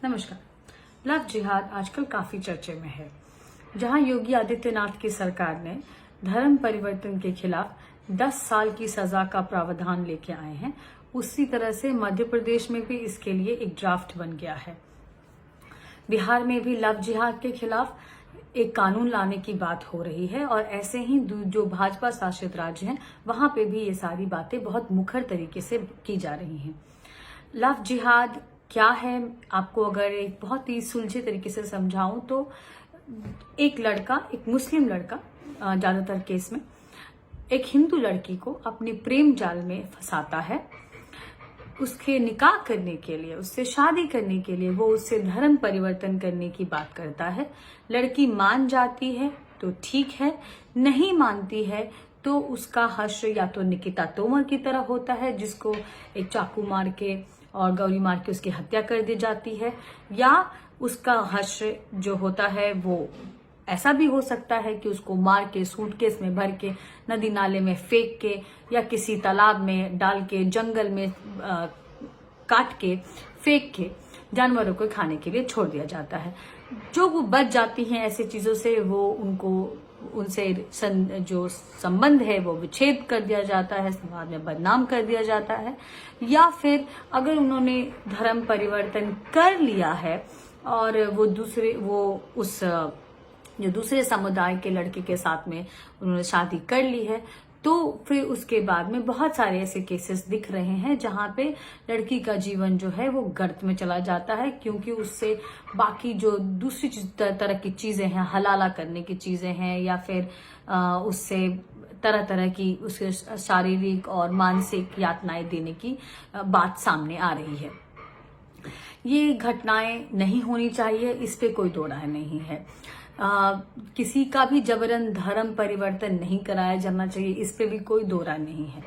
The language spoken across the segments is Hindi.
नमस्कार। लव जिहाद आजकल काफी चर्चे में है। जहां योगी आदित्यनाथ की सरकार ने धर्म परिवर्तन के खिलाफ 10 साल की सजा का प्रावधान लेके आए हैं, उसी तरह से मध्य प्रदेश में भी इसके लिए एक ड्राफ्ट बन गया है। बिहार में भी लव जिहाद के खिलाफ एक कानून लाने की बात हो रही है और ऐसे ही जो भाजपा शासित राज्य हैं वहां पे भी ये सारी बातें बहुत मुखर तरीके से की जा रही हैं। लव जिहाद क्या है, आपको अगर एक बहुत ही सुलझे तरीके से समझाऊं तो एक मुस्लिम लड़का ज्यादातर केस में एक हिंदू लड़की को अपने प्रेम जाल में फंसाता है। उसके निकाह करने के लिए, उससे शादी करने के लिए वो उससे धर्म परिवर्तन करने की बात करता है। लड़की मान जाती है तो ठीक है, नहीं मानती है तो उसका हश्र या तो निकिता तोमर की तरह होता है जिसको एक चाकू मार के और गौरी मार के उसकी हत्या कर दी जाती है, या उसका हश्र जो होता है वो ऐसा भी हो सकता है कि उसको मार के सूटकेस में भर के नदी नाले में फेंक के या किसी तालाब में डाल के जंगल में काट के फेंक के जानवरों को खाने के लिए छोड़ दिया जाता है। जो वो बच जाती हैं ऐसी चीजों से वो उनसे जो संबंध है वो विच्छेद कर दिया जाता है, समाज में बदनाम कर दिया जाता है। या फिर अगर उन्होंने धर्म परिवर्तन कर लिया है और जो दूसरे समुदाय के लड़के के साथ में उन्होंने शादी कर ली है, तो फिर उसके बाद में बहुत सारे ऐसे केसेस दिख रहे हैं जहां पे लड़की का जीवन जो है वो गर्त में चला जाता है, क्योंकि उससे बाकी जो दूसरी तरह की चीजें हैं, हलाला करने की चीजें हैं, या फिर उससे तरह तरह की उसके शारीरिक और मानसिक यातनाएं देने की बात सामने आ रही है। ये घटनाएं नहीं होनी चाहिए, इस पे कोई दो राय नहीं है। किसी का भी जबरन धर्म परिवर्तन नहीं कराया जाना चाहिए, इस पे भी कोई दो राय नहीं है।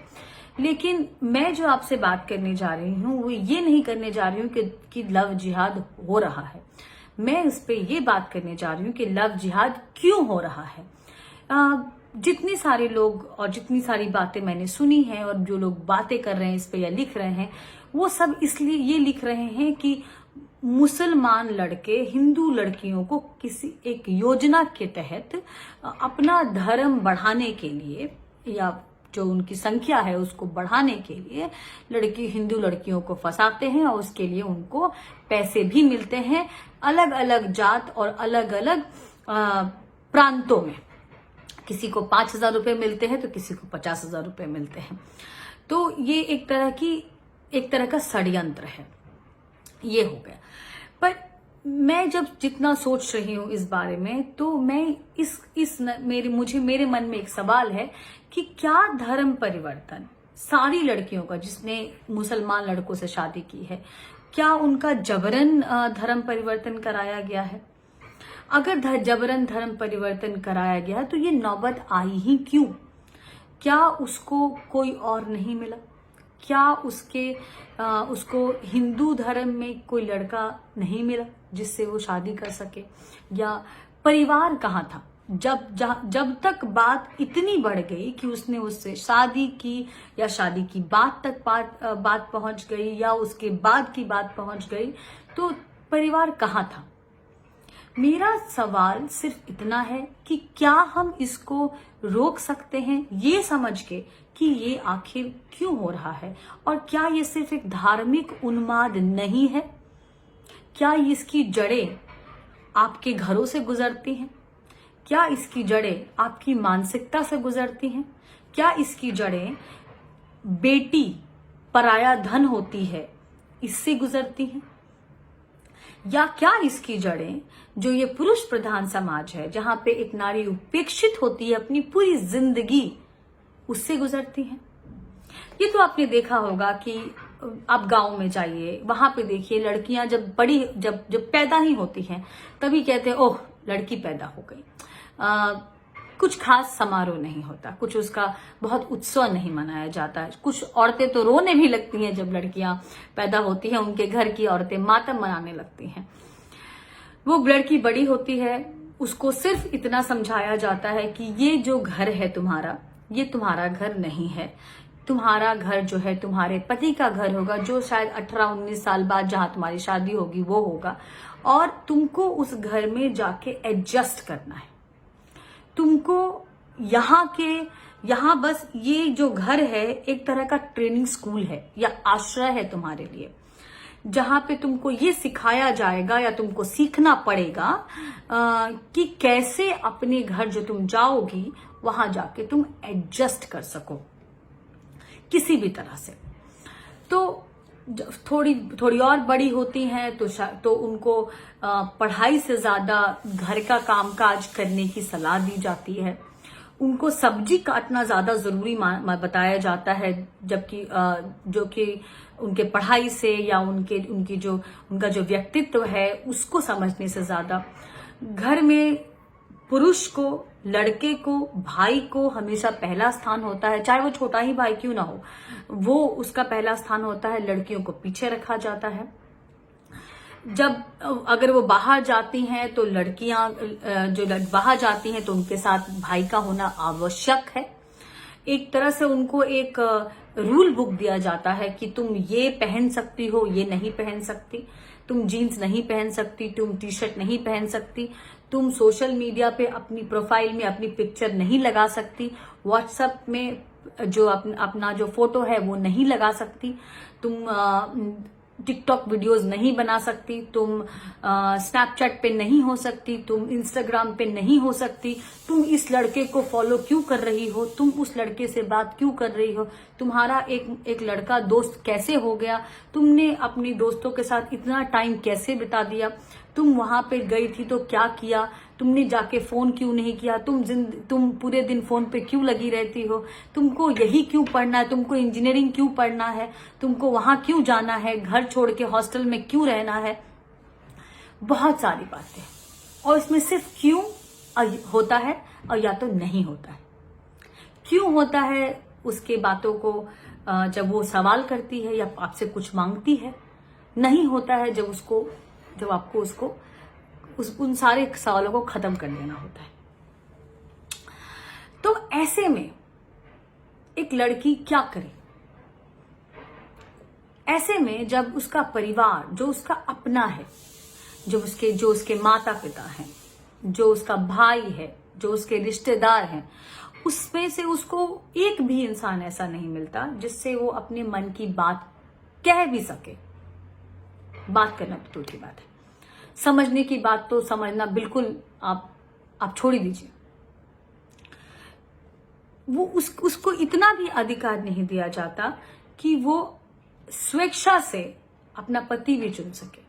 लेकिन मैं जो आपसे बात करने जा रही हूँ वो ये नहीं करने जा रही हूँ कि लव जिहाद हो रहा है। मैं इस पे ये बात करने जा रही हूँ कि लव जिहाद क्यों हो रहा है। जितने सारे लोग और जितनी सारी बातें मैंने सुनी हैं और जो लोग बातें कर रहे हैं इस पे या लिख रहे हैं, वो सब इसलिए ये लिख रहे हैं कि मुसलमान लड़के हिंदू लड़कियों को किसी एक योजना के तहत अपना धर्म बढ़ाने के लिए या जो उनकी संख्या है उसको बढ़ाने के लिए हिंदू लड़कियों को फंसाते हैं और उसके लिए उनको पैसे भी मिलते हैं अलग अलग जात और अलग अलग प्रांतों में। किसी को 5,000 रुपए मिलते हैं तो किसी को 50,000 रुपए मिलते हैं। तो ये एक तरह का षड्यंत्र है, ये हो गया। पर मैं जब जितना सोच रही हूं इस बारे में तो मैं मेरे मन में एक सवाल है कि क्या धर्म परिवर्तन सारी लड़कियों का जिसने मुसलमान लड़कों से शादी की है, क्या उनका जबरन धर्म परिवर्तन कराया गया है? अगर जबरन धर्म परिवर्तन कराया गया है तो ये नौबत आई ही क्यों? क्या उसको कोई और नहीं मिला? क्या उसको हिंदू धर्म में कोई लड़का नहीं मिला जिससे वो शादी कर सके? या परिवार कहाँ था जब तक बात इतनी बढ़ गई कि उसने उससे शादी की या शादी की बात तक बात पहुंच गई या उसके बाद की बात पहुंच गई, तो परिवार कहाँ था? मेरा सवाल सिर्फ इतना है कि क्या हम इसको रोक सकते हैं ये समझ के कि ये आखिर क्यों हो रहा है, और क्या ये सिर्फ एक धार्मिक उन्माद नहीं है? क्या इसकी जड़ें आपके घरों से गुजरती हैं? क्या इसकी जड़ें आपकी मानसिकता से गुजरती हैं? क्या इसकी जड़ें बेटी पराया धन होती है इससे गुजरती हैं? या क्या इसकी जड़ें जो ये पुरुष प्रधान समाज है जहां पे एक नारी उपेक्षित होती है अपनी पूरी जिंदगी, उससे गुजरती हैं? ये तो आपने देखा होगा कि आप गांव में जाइए, वहां पे देखिए लड़कियां जब पैदा ही होती हैं तभी कहते हैं ओह लड़की पैदा हो गई। कुछ खास समारोह नहीं होता, कुछ उसका बहुत उत्सव नहीं मनाया जाता है। कुछ औरतें तो रोने भी लगती हैं जब लड़कियां पैदा होती हैं, उनके घर की औरतें मातम मनाने लगती हैं। वो लड़की बड़ी होती है, उसको सिर्फ इतना समझाया जाता है कि ये जो घर है तुम्हारा, ये तुम्हारा घर नहीं है, तुम्हारा घर जो है तुम्हारे पति का घर होगा, जो शायद 18-19 साल बाद जहां तुम्हारी शादी होगी वो होगा, और तुमको उस घर में जाके एडजस्ट करना है। तुमको यहाँ बस ये जो घर है एक तरह का ट्रेनिंग स्कूल है या आश्रय है तुम्हारे लिए, जहां पे तुमको ये सिखाया जाएगा या तुमको सीखना पड़ेगा कि कैसे अपने घर जो तुम जाओगी वहां जाके तुम एडजस्ट कर सको किसी भी तरह से। तो थोड़ी और बड़ी होती हैं तो उनको पढ़ाई से ज्यादा घर का कामकाज करने की सलाह दी जाती है। उनको सब्जी काटना ज्यादा जरूरी बताया जाता है, जबकि जो कि उनके पढ़ाई से या उनका जो व्यक्तित्व है उसको समझने से ज्यादा घर में पुरुष को, लड़के को, भाई को हमेशा पहला स्थान होता है, चाहे वो छोटा ही भाई क्यों ना हो, वो उसका पहला स्थान होता है। लड़कियों को पीछे रखा जाता है। जब अगर वो बाहर जाती हैं तो लड़कियां जो बाहर जाती हैं तो उनके साथ भाई का होना आवश्यक है। एक तरह से उनको एक रूल बुक दिया जाता है कि तुम ये पहन सकती हो, ये नहीं पहन सकती, तुम जीन्स नहीं पहन सकती, तुम टी शर्ट नहीं पहन सकती, तुम सोशल मीडिया पे अपनी प्रोफाइल में अपनी पिक्चर नहीं लगा सकती, व्हाट्सएप में जो अपना जो फोटो है वो नहीं लगा सकती, तुम टिकटॉक वीडियोस नहीं बना सकती, तुम स्नैपचैट पे नहीं हो सकती, तुम इंस्टाग्राम पे नहीं हो सकती, तुम इस लड़के को फॉलो क्यों कर रही हो, तुम उस लड़के से बात क्यों कर रही हो, तुम्हारा एक लड़का दोस्त कैसे हो गया, तुमने अपनी दोस्तों के साथ इतना टाइम कैसे बिता दिया, तुम वहां पे गई थी तो क्या किया, तुमने जाके फोन क्यों नहीं किया, तुम पूरे दिन फोन पे क्यों लगी रहती हो, तुमको यही क्यों पढ़ना है, तुमको इंजीनियरिंग क्यों पढ़ना है, तुमको वहां क्यों जाना है, घर छोड़ के हॉस्टल में क्यों रहना है। बहुत सारी बातें, और इसमें सिर्फ क्यों होता है और या तो नहीं होता है। क्यों होता है उसके बातों को जब वो सवाल करती है या आपसे कुछ मांगती है, नहीं होता है जब आपको उन सारे सवालों को खत्म कर देना होता है। तो ऐसे में एक लड़की क्या करे? ऐसे में जब उसका परिवार, जो उसका अपना है, जो उसके माता पिता हैं, जो उसका भाई है, जो उसके रिश्तेदार हैं, उसमें से उसको एक भी इंसान ऐसा नहीं मिलता जिससे वो अपने मन की बात कह भी सके। बात करना तो दूर की बात है, समझने की बात तो समझना बिल्कुल आप छोड़ ही दीजिए। वो उसको इतना भी अधिकार नहीं दिया जाता कि वो स्वेच्छा से अपना पति भी चुन सके।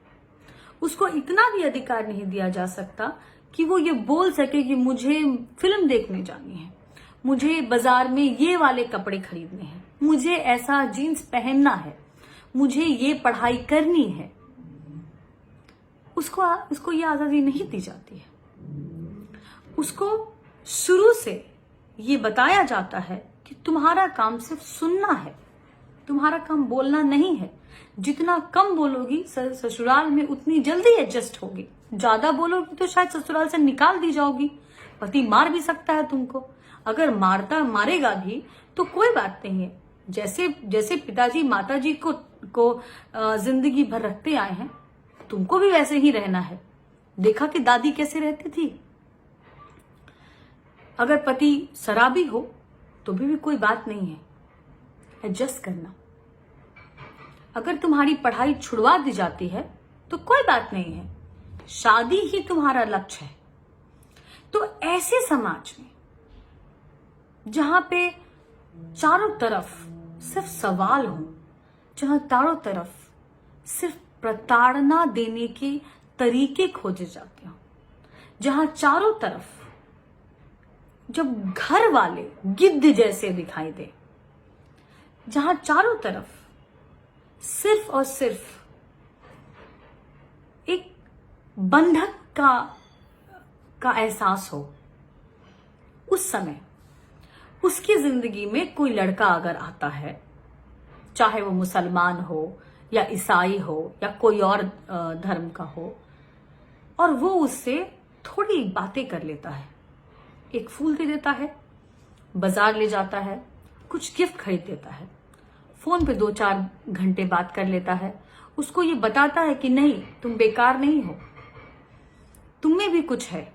उसको इतना भी अधिकार नहीं दिया जा सकता कि वो ये बोल सके कि मुझे फिल्म देखने जानी है, मुझे बाजार में ये वाले कपड़े खरीदने हैं, मुझे ऐसा जीन्स पहनना है, मुझे ये पढ़ाई करनी है। उसको ये आजादी नहीं दी जाती है। उसको शुरू से ये बताया जाता है कि तुम्हारा काम सिर्फ सुनना है, तुम्हारा काम बोलना नहीं है। जितना कम बोलोगी ससुराल में उतनी जल्दी एडजस्ट होगी, ज्यादा बोलोगी तो शायद ससुराल से निकाल दी जाओगी। पति मार भी सकता है तुमको, अगर मारेगा भी तो कोई बात नहीं है। जैसे पिताजी माताजी को जिंदगी भर रखते आए हैं, तुमको भी वैसे ही रहना है। देखा कि दादी कैसे रहती थी। अगर पति शराबी हो तो भी कोई बात नहीं है, एडजस्ट करना। अगर तुम्हारी पढ़ाई छुड़वा दी जाती है तो कोई बात नहीं है, शादी ही तुम्हारा लक्ष्य है। तो ऐसे समाज में जहां पे चारों तरफ सिर्फ सवाल हो, जहां चारों तरफ सिर्फ प्रताड़ना देने के तरीके खोजे जाते हो, जहां चारों तरफ जब घर वाले गिद्ध जैसे दिखाई दे, जहां चारों तरफ सिर्फ और सिर्फ एक बंधक का एहसास हो, उस समय उसकी जिंदगी में कोई लड़का अगर आता है, चाहे वो मुसलमान हो या ईसाई हो या कोई और धर्म का हो, और वो उससे थोड़ी बातें कर लेता है, एक फूल दे देता है, बाजार ले जाता है, कुछ गिफ्ट खरीद देता है, फोन पे 2-4 घंटे बात कर लेता है, उसको ये बताता है कि नहीं, तुम बेकार नहीं हो, तुम में भी कुछ है,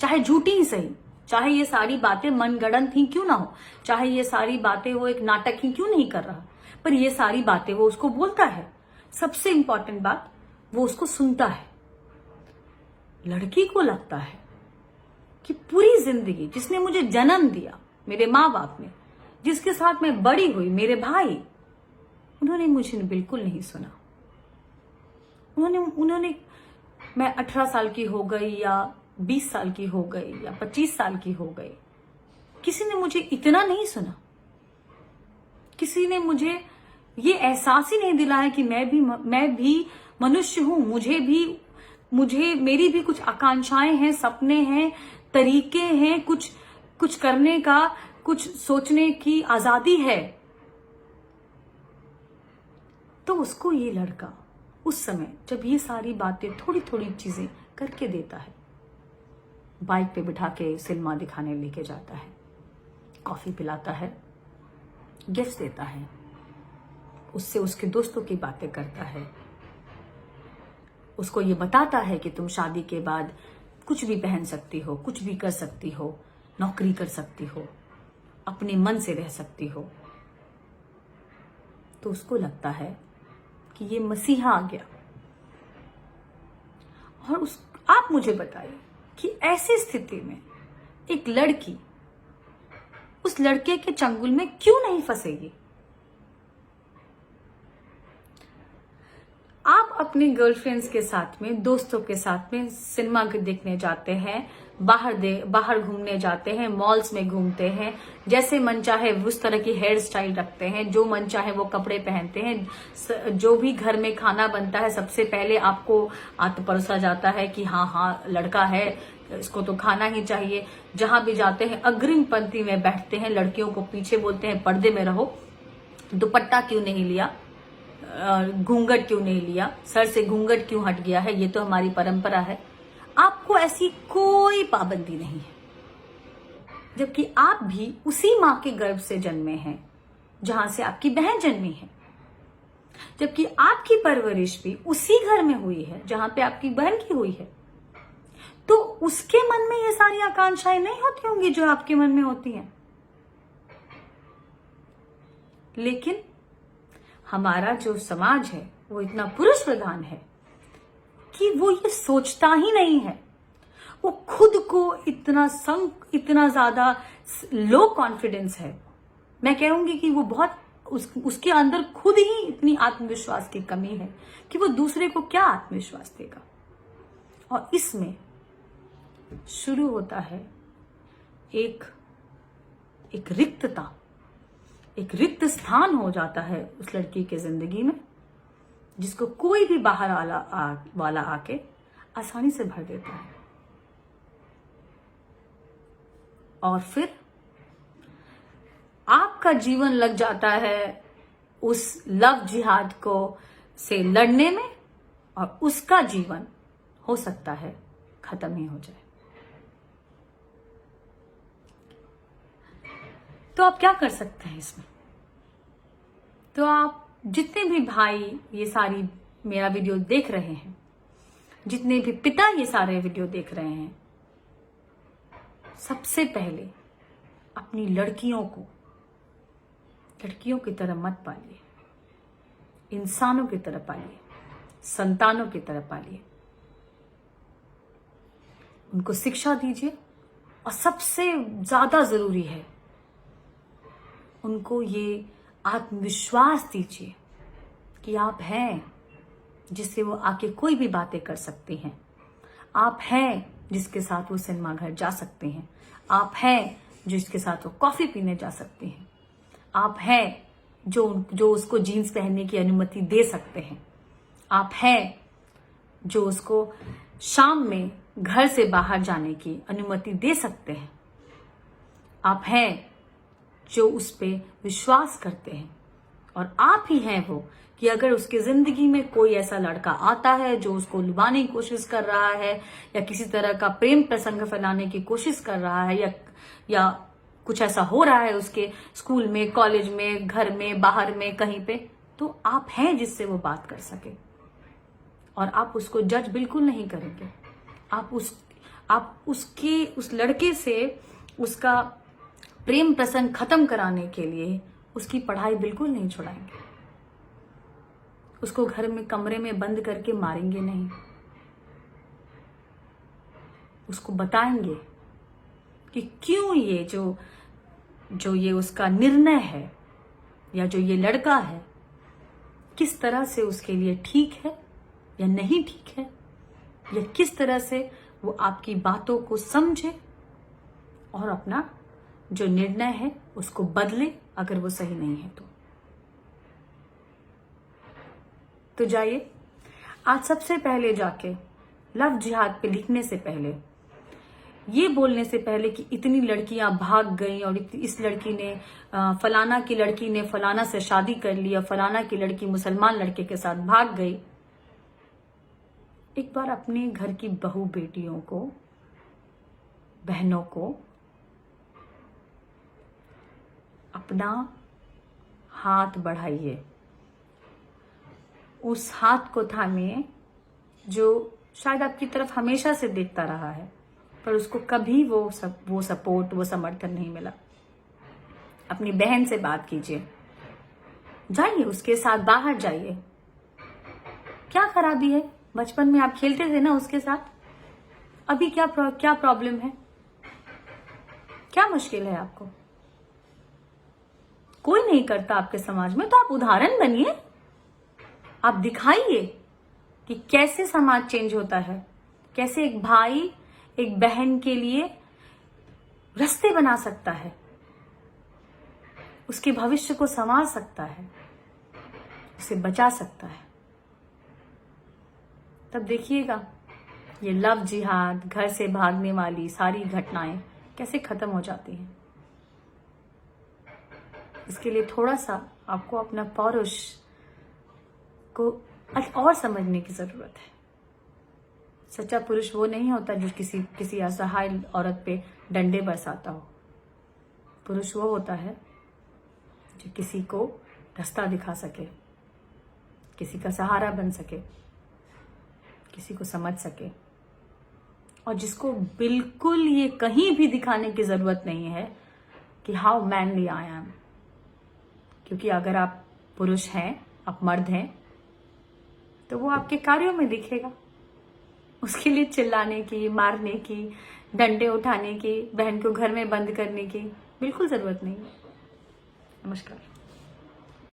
चाहे झूठी ही सही, चाहे ये सारी बातें मनगढ़ंत ही क्यों ना हो, चाहे ये सारी बातें वो एक नाटक ही क्यों नहीं कर रहा, पर ये सारी बातें वो उसको बोलता है। सबसे इंपॉर्टेंट बात, वो उसको सुनता है। लड़की को लगता है कि पूरी जिंदगी जिसने मुझे जन्म दिया, मेरे माँ बाप ने, जिसके साथ मैं बड़ी हुई, मेरे भाई, उन्होंने मुझे बिल्कुल नहीं सुना। उन्होंने मैं 18 साल की हो गई या 20 साल की हो गई या 25 साल की हो गई, किसी ने मुझे इतना नहीं सुना। किसी ने मुझे ये एहसास ही नहीं दिलाया कि मैं भी मनुष्य हूं, मेरी भी कुछ आकांक्षाएं हैं, सपने हैं, तरीके हैं, कुछ करने का, कुछ सोचने की आजादी है। तो उसको ये लड़का उस समय जब ये सारी बातें, थोड़ी थोड़ी चीजें करके देता है, बाइक पे बिठा के सिनेमा दिखाने लेके जाता है, कॉफी पिलाता है, गिफ्ट देता है, उससे उसके दोस्तों की बातें करता है, उसको ये बताता है कि तुम शादी के बाद कुछ भी पहन सकती हो, कुछ भी कर सकती हो, नौकरी कर सकती हो, अपने मन से रह सकती हो। तो उसको लगता है कि ये मसीहा आ गया। और आप मुझे बताइए कि ऐसी स्थिति में एक लड़की उस लड़के के चंगुल में क्यों नहीं फंसेगी? आप अपने गर्लफ्रेंड्स के साथ में, दोस्तों के साथ में सिनेमा देखने जाते हैं, बाहर घूमने जाते हैं, मॉल्स में घूमते हैं, जैसे मन चाहे उस तरह की हेयर स्टाइल रखते हैं, जो मन चाहे वो कपड़े पहनते हैं, जो भी घर में खाना बनता है सबसे पहले आपको परोसा जाता है कि हाँ लड़का है, इसको तो खाना ही चाहिए। जहां भी जाते हैं अग्रिम पंक्ति में बैठते हैं, लड़कियों को पीछे बोलते हैं पर्दे में रहो, दुपट्टा क्यों नहीं लिया, घूंघट क्यों नहीं लिया, सर से घूंघट क्यों हट गया है, ये तो हमारी परंपरा है। आपको ऐसी कोई पाबंदी नहीं है, जबकि आप भी उसी मां के गर्भ से जन्मे हैं जहां से आपकी बहन जन्मी है, जबकि आपकी परवरिश भी उसी घर में हुई है जहां पे आपकी बहन की हुई है। तो उसके मन में ये सारी आकांक्षाएं नहीं होती होंगी जो आपके मन में होती हैं। लेकिन हमारा जो समाज है वो इतना पुरुष प्रधान है कि वो ये सोचता ही नहीं है। वो खुद को इतना ज्यादा लो कॉन्फिडेंस है, मैं कहूंगी कि वो बहुत उसके अंदर खुद ही इतनी आत्मविश्वास की कमी है कि वो दूसरे को क्या आत्मविश्वास देगा। और इसमें शुरू होता है एक रिक्तता, एक रिक्त स्थान हो जाता है उस लड़की के जिंदगी में, जिसको कोई भी बाहर वाला आके आसानी से भर देता है। और फिर आपका जीवन लग जाता है उस लव जिहाद को से लड़ने में, और उसका जीवन हो सकता है खत्म ही हो जाए। तो आप क्या कर सकते हैं इसमें? तो आप जितने भी भाई ये सारी मेरा वीडियो देख रहे हैं, जितने भी पिता ये सारे वीडियो देख रहे हैं, सबसे पहले अपनी लड़कियों की तरह मत पालिए, इंसानों की तरह पालिए, संतानों की तरह पालिए। उनको शिक्षा दीजिए, और सबसे ज्यादा जरूरी है उनको ये आत्मविश्वास दीजिए कि आप हैं जिससे वो आके कोई भी बातें कर सकते हैं, आप हैं जिसके साथ वो सिनेमा घर जा सकते हैं, आप हैं जिसके साथ वो कॉफी पीने जा सकते हैं, आप हैं जो उसको जीन्स पहनने की अनुमति दे सकते हैं, आप हैं जो उसको शाम में घर से बाहर जाने की अनुमति दे सकते हैं, आप हैं जो उस पे विश्वास करते हैं। और आप ही हैं वो कि अगर उसके जिंदगी में कोई ऐसा लड़का आता है जो उसको लुभाने की कोशिश कर रहा है, या किसी तरह का प्रेम प्रसंग फैलाने की कोशिश कर रहा है, या कुछ ऐसा हो रहा है उसके स्कूल में, कॉलेज में, घर में, बाहर में, कहीं पे, तो आप हैं जिससे वो बात कर सके और आप उसको जज बिल्कुल नहीं करेंगे। आप उस लड़के से उसका प्रेम प्रसंग खत्म कराने के लिए उसकी पढ़ाई बिल्कुल नहीं छुड़ाएंगे, उसको घर में कमरे में बंद करके मारेंगे नहीं, उसको बताएंगे कि क्यों ये जो ये उसका निर्णय है या जो ये लड़का है किस तरह से उसके लिए ठीक है या नहीं ठीक है, या किस तरह से वो आपकी बातों को समझे और अपना जो निर्णय है उसको बदले अगर वो सही नहीं है तो जाइए आज सबसे पहले जाके लव जिहाद पे लिखने से पहले, ये बोलने से पहले कि इतनी लड़कियां भाग गई और इस लड़की ने फलाना की लड़की ने फलाना से शादी कर लिया, फलाना की लड़की मुसलमान लड़के के साथ भाग गई, एक बार अपने घर की बहू बेटियों को, बहनों को अपना हाथ बढ़ाइए, उस हाथ को थामिए जो शायद आपकी तरफ हमेशा से देखता रहा है पर उसको कभी वो सपोर्ट, वो समर्थन नहीं मिला। अपनी बहन से बात कीजिए, जाइए उसके साथ बाहर जाइए। क्या खराबी है? बचपन में आप खेलते थे ना उसके साथ, अभी क्या प्रॉब्लम है? क्या मुश्किल है आपको? कोई नहीं करता आपके समाज में, तो आप उदाहरण बनिए, आप दिखाइए कि कैसे समाज चेंज होता है, कैसे एक भाई एक बहन के लिए रास्ते बना सकता है, उसके भविष्य को संवार सकता है, उसे बचा सकता है। तब देखिएगा ये लव जिहाद, घर से भागने वाली सारी घटनाएं कैसे खत्म हो जाती हैं। इसके लिए थोड़ा सा आपको अपना पौरुष को और समझने की जरूरत है। सच्चा पुरुष वो नहीं होता जो किसी असहाय औरत पे डंडे बरसाता हो। पुरुष वो होता है जो किसी को रास्ता दिखा सके, किसी का सहारा बन सके, किसी को समझ सके, और जिसको बिल्कुल ये कहीं भी दिखाने की जरूरत नहीं है कि हाउ मैनली आई एम। क्योंकि अगर आप पुरुष हैं, आप मर्द हैं, तो वो आपके कार्यों में दिखेगा। उसके लिए चिल्लाने की, मारने की, डंडे उठाने की, बहन को घर में बंद करने की बिल्कुल जरूरत नहीं है। नमस्कार।